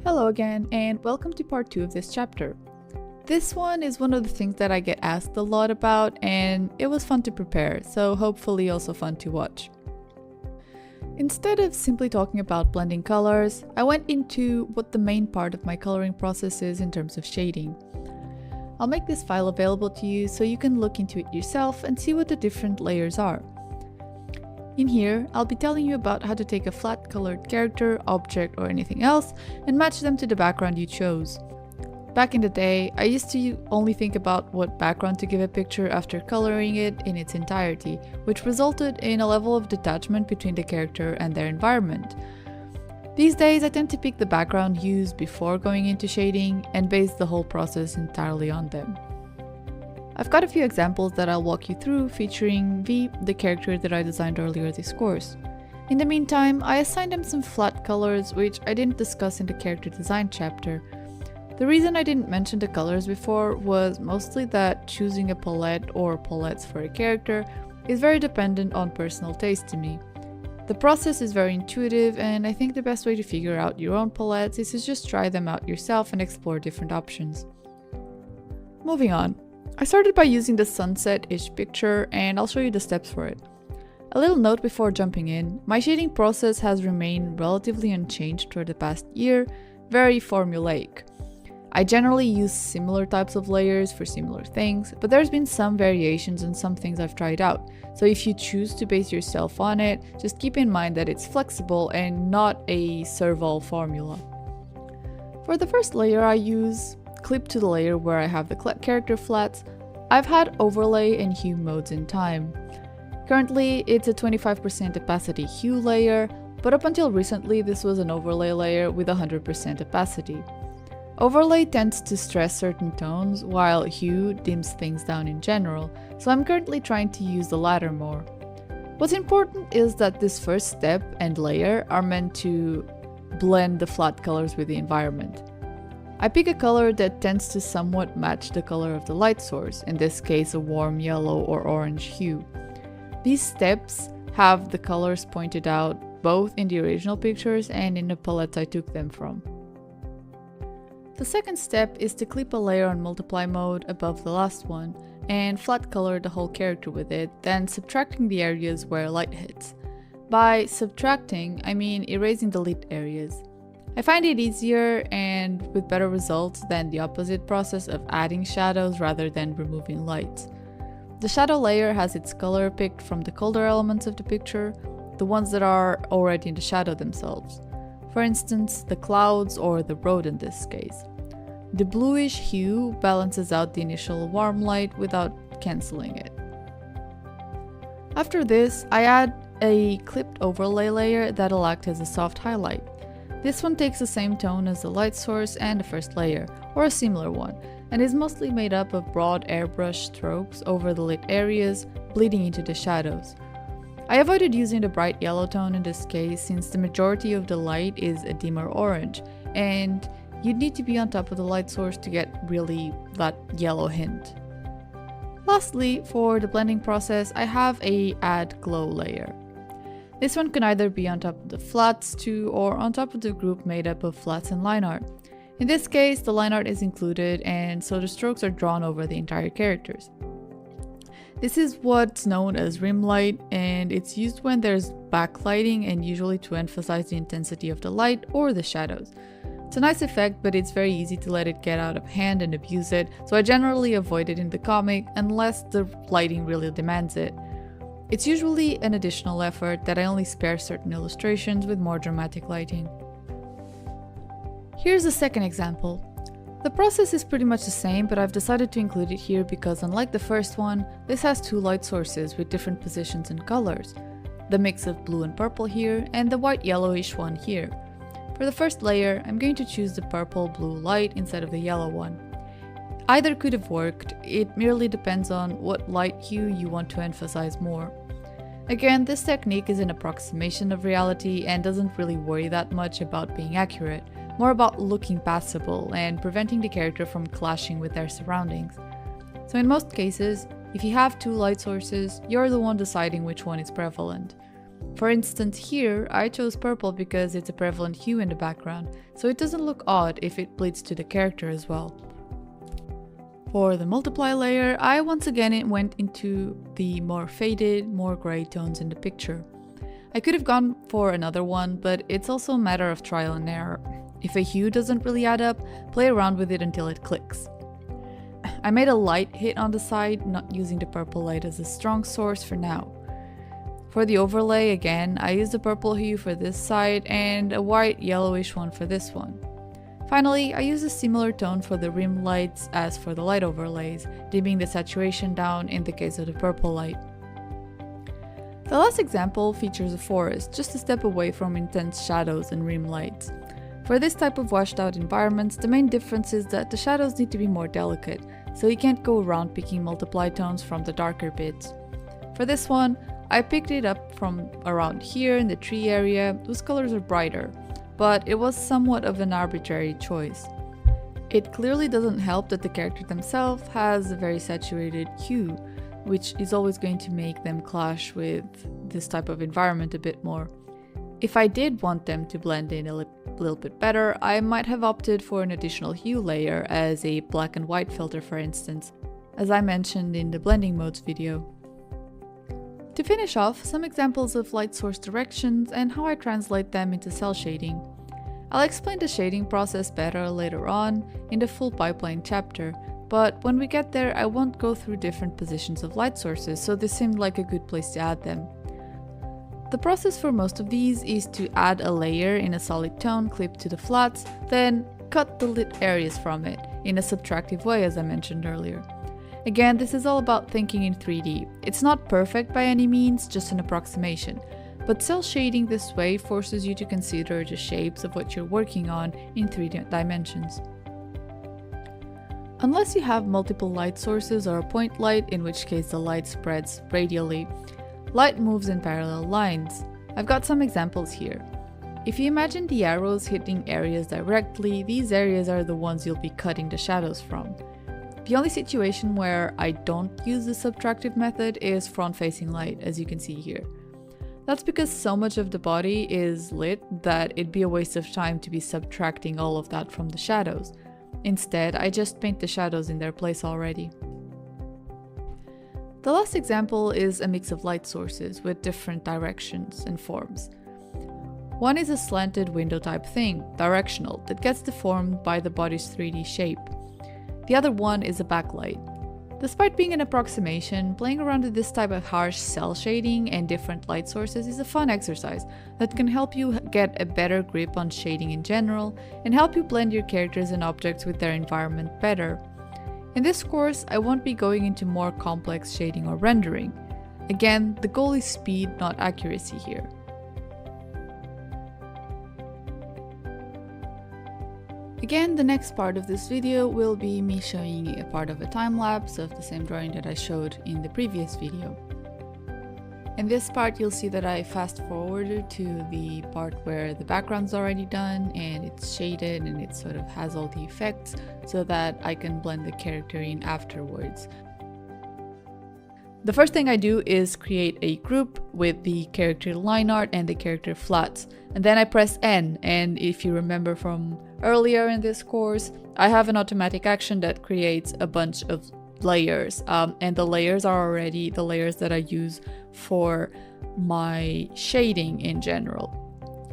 Hello again, and welcome to part 2 of this chapter. This one is one of the things that I get asked a lot about, and it was fun to prepare, so hopefully also fun to watch. Instead of simply talking about blending colors, I went into what the main part of my coloring process is in terms of shading. I'll make this file available to you so you can look into it yourself and see what the different layers are. In here, I'll be telling you about how to take a flat colored character, object, or anything else and match them to the background you chose. Back in the day, I used to only think about what background to give a picture after coloring it in its entirety, which resulted in a level of detachment between the character and their environment. These days, I tend to pick the background used before going into shading and base the whole process entirely on them. I've got a few examples that I'll walk you through featuring V, the character that I designed earlier this course. In the meantime, I assigned him some flat colors which I didn't discuss in the character design chapter. The reason I didn't mention the colors before was mostly that choosing a palette or palettes for a character is very dependent on personal taste to me. The process is very intuitive, and I think the best way to figure out your own palettes is to just try them out yourself and explore different options. Moving on. I started by using the sunset-ish picture, and I'll show you the steps for it. A little note before jumping in, my shading process has remained relatively unchanged for the past year, very formulaic. I generally use similar types of layers for similar things, but there's been some variations on some things I've tried out, so if you choose to base yourself on it, just keep in mind that it's flexible and not a serval formula. For the first layer I use clip to the layer where I have the character flats. I've had overlay and hue modes in time. Currently, it's a 25% opacity hue layer, but up until recently this was an overlay layer with 100% opacity. Overlay tends to stress certain tones, while hue dims things down in general, so I'm currently trying to use the latter more. What's important is that this first step and layer are meant to blend the flat colors with the environment. I pick a color that tends to somewhat match the color of the light source, in this case a warm yellow or orange hue. These steps have the colors pointed out both in the original pictures and in the palettes I took them from. The second step is to clip a layer on multiply mode above the last one and flat color the whole character with it, then subtracting the areas where light hits. By subtracting, I mean erasing the lit areas. I find it easier and with better results than the opposite process of adding shadows rather than removing light. The shadow layer has its color picked from the colder elements of the picture, the ones that are already in the shadow themselves. For instance, the clouds or the road in this case. The bluish hue balances out the initial warm light without cancelling it. After this, I add a clipped overlay layer that'll act as a soft highlight. This one takes the same tone as the light source and the first layer, or a similar one, and is mostly made up of broad airbrush strokes over the lit areas, bleeding into the shadows. I avoided using the bright yellow tone in this case since the majority of the light is a dimmer orange, and you'd need to be on top of the light source to get really that yellow hint. Lastly, for the blending process, I have a add glow layer. This one can either be on top of the flats too, or on top of the group made up of flats and line art. In this case, the line art is included, and so the strokes are drawn over the entire characters. This is what's known as rim light, and it's used when there's backlighting and usually to emphasize the intensity of the light or the shadows. It's a nice effect, but it's very easy to let it get out of hand and abuse it, so I generally avoid it in the comic unless the lighting really demands it. It's usually an additional effort that I only spare certain illustrations with more dramatic lighting. Here's a second example. The process is pretty much the same, but I've decided to include it here because unlike the first one, this has two light sources with different positions and colors. The mix of blue and purple here, and the white yellowish one here. For the first layer, I'm going to choose the purple-blue light instead of the yellow one. Either could have worked, it merely depends on what light hue you want to emphasize more. Again, this technique is an approximation of reality and doesn't really worry that much about being accurate, more about looking passable and preventing the character from clashing with their surroundings. So in most cases, if you have two light sources, you're the one deciding which one is prevalent. For instance, here I chose purple because it's a prevalent hue in the background, so it doesn't look odd if it bleeds to the character as well. For the multiply layer, I once again went into the more faded, more grey tones in the picture. I could have gone for another one, but it's also a matter of trial and error. If a hue doesn't really add up, play around with it until it clicks. I made a light hit on the side, not using the purple light as a strong source for now. For the overlay, again, I used a purple hue for this side and a white yellowish one for this one. Finally, I used a similar tone for the rim lights as for the light overlays, dimming the saturation down in the case of the purple light. The last example features a forest, just a step away from intense shadows and rim lights. For this type of washed out environments, the main difference is that the shadows need to be more delicate, so you can't go around picking multiply tones from the darker bits. For this one, I picked it up from around here in the tree area, whose colors are brighter, but it was somewhat of an arbitrary choice. It clearly doesn't help that the character themselves has a very saturated hue, which is always going to make them clash with this type of environment a bit more. If I did want them to blend in a little bit better, I might have opted for an additional hue layer as a black and white filter, for instance, as I mentioned in the blending modes video. To finish off, some examples of light source directions and how I translate them into cell shading. I'll explain the shading process better later on in the full pipeline chapter, but when we get there I won't go through different positions of light sources, so this seemed like a good place to add them. The process for most of these is to add a layer in a solid tone clipped to the flats, then cut the lit areas from it, in a subtractive way as I mentioned earlier. Again, this is all about thinking in 3D. It's not perfect by any means, just an approximation, but cell shading this way forces you to consider the shapes of what you're working on in 3 dimensions. Unless you have multiple light sources or a point light, in which case the light spreads radially, light moves in parallel lines. I've got some examples here. If you imagine the arrows hitting areas directly, these areas are the ones you'll be cutting the shadows from. The only situation where I don't use the subtractive method is front-facing light, as you can see here. That's because so much of the body is lit that it'd be a waste of time to be subtracting all of that from the shadows. Instead, I just paint the shadows in their place already. The last example is a mix of light sources with different directions and forms. One is a slanted window type thing, directional, that gets deformed by the body's 3D shape. The other one is a backlight. Despite being an approximation, playing around with this type of harsh cell shading and different light sources is a fun exercise that can help you get a better grip on shading in general and help you blend your characters and objects with their environment better. In this course, I won't be going into more complex shading or rendering. Again, the goal is speed, not accuracy here. Again, the next part of this video will be me showing a part of a time-lapse of the same drawing that I showed in the previous video. In this part, you'll see that I fast-forwarded to the part where the background's already done and it's shaded and it sort of has all the effects so that I can blend the character in afterwards. The first thing I do is create a group with the character line art and the character flats, and then I press N, and if you remember from earlier in this course, I have an automatic action that creates a bunch of layers, and the layers are already the layers that I use for my shading in general.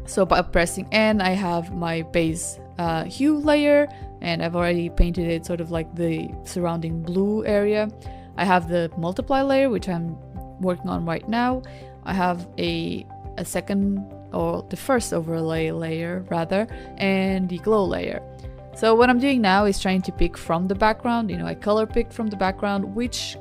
So by pressing N, I have my base hue layer, and I've already painted it sort of like the surrounding blue area. I have the multiply layer, which I'm working on right now. I have a second, or the first overlay layer rather, and the glow layer. So what I'm doing now is trying to pick from the background, I color picked from the background which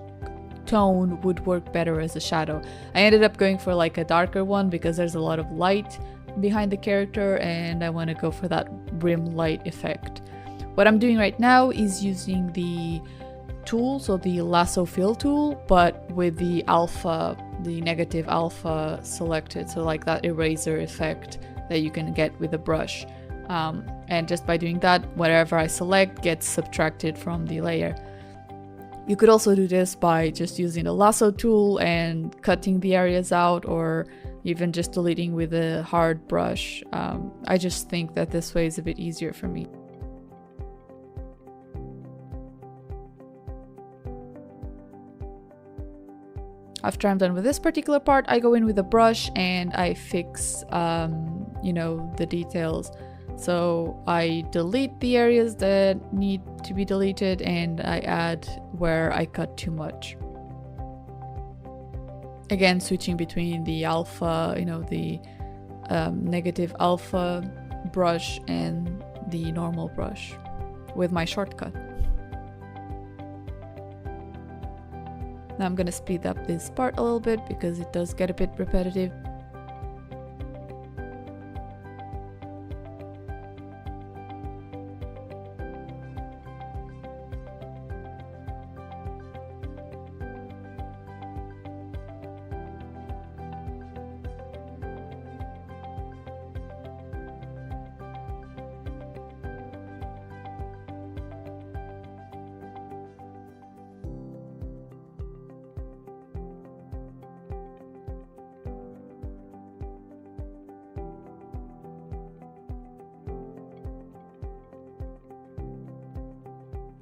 tone would work better as a shadow. I ended up going for like a darker one because there's a lot of light behind the character and I want to go for that rim light effect. What I'm doing right now is using the tool, so the lasso fill tool, but with the alpha, the negative alpha selected, so like that eraser effect that you can get with a brush. And just by doing that, whatever I select gets subtracted from the layer. You could also do this by just using the lasso tool and cutting the areas out, or even just deleting with a hard brush. I just think that this way is a bit easier for me. After I'm done with this particular part, I go in with a brush and I fix, you know, the details. So I delete the areas that need to be deleted and I add where I cut too much. Again, switching between the alpha, you know, the negative alpha brush and the normal brush with my shortcut. Now I'm gonna speed up this part a little bit because it does get a bit repetitive.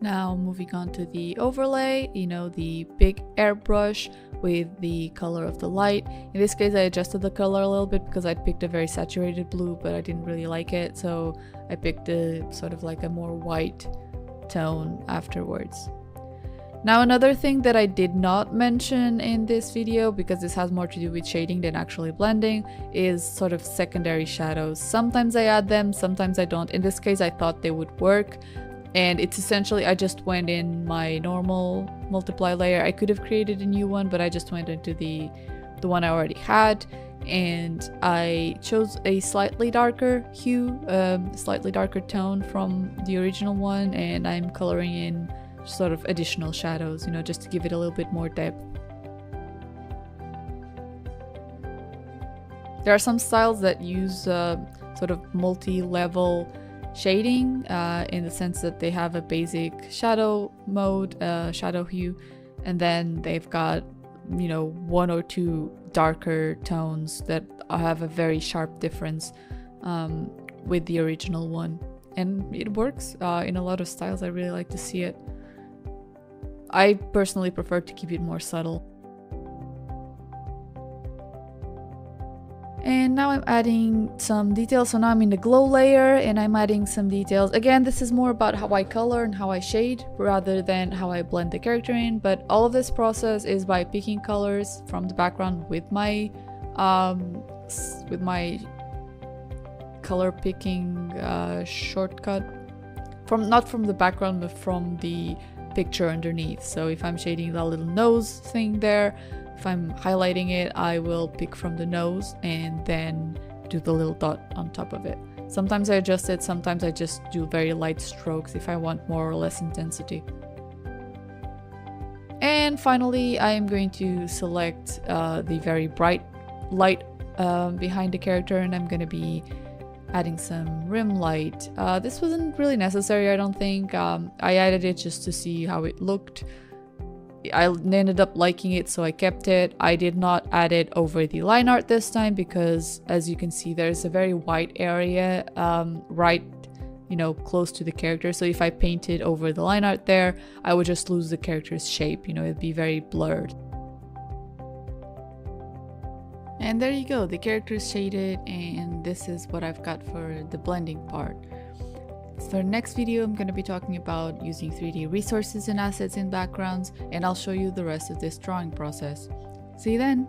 Now moving on to the overlay, you know, the big airbrush with the color of the light. In this case I adjusted the color a little bit because I picked a very saturated blue, but I didn't really like it, so I picked a sort of like a more white tone afterwards. Now another thing that I did not mention in this video, because this has more to do with shading than actually blending, is sort of secondary shadows. Sometimes I add them, sometimes I don't. In this case I thought they would work. And it's essentially, I just went in my normal multiply layer. I could have created a new one, but I just went into the one I already had. And I chose a slightly darker hue, slightly darker tone from the original one. And I'm coloring in sort of additional shadows, you know, just to give it a little bit more depth. There are some styles that use sort of multi-level shading in the sense that they have a basic shadow mode, shadow hue, and then they've got, you know, one or two darker tones that have a very sharp difference with the original one, and it works in a lot of styles. I really like to see it. I personally prefer to keep it more subtle. And now I'm adding some details. So now I'm in the glow layer and I'm adding some details. Again, this is more about how I color and how I shade rather than how I blend the character in. But all of this process is by picking colors from the background with my color picking shortcut. Not from the background, but from the picture underneath. So if I'm shading that little nose thing there, if I'm highlighting it, I will pick from the nose and then do the little dot on top of it. Sometimes I adjust it, sometimes I just do very light strokes if I want more or less intensity. And finally, I am going to select the very bright light behind the character, and I'm going to be adding some rim light. This wasn't really necessary, I don't think. I added it just to see how it looked. I ended up liking it, so I kept it. I did not add it over the line art this time because, as you can see, there's a very white area right, you know, close to the character. So if I painted over the line art there, I would just lose the character's shape, you know, it'd be very blurred. And there you go, the character is shaded, and this is what I've got for the blending part. For the next video, I'm going to be talking about using 3D resources and assets in backgrounds, and I'll show you the rest of this drawing process. See you then!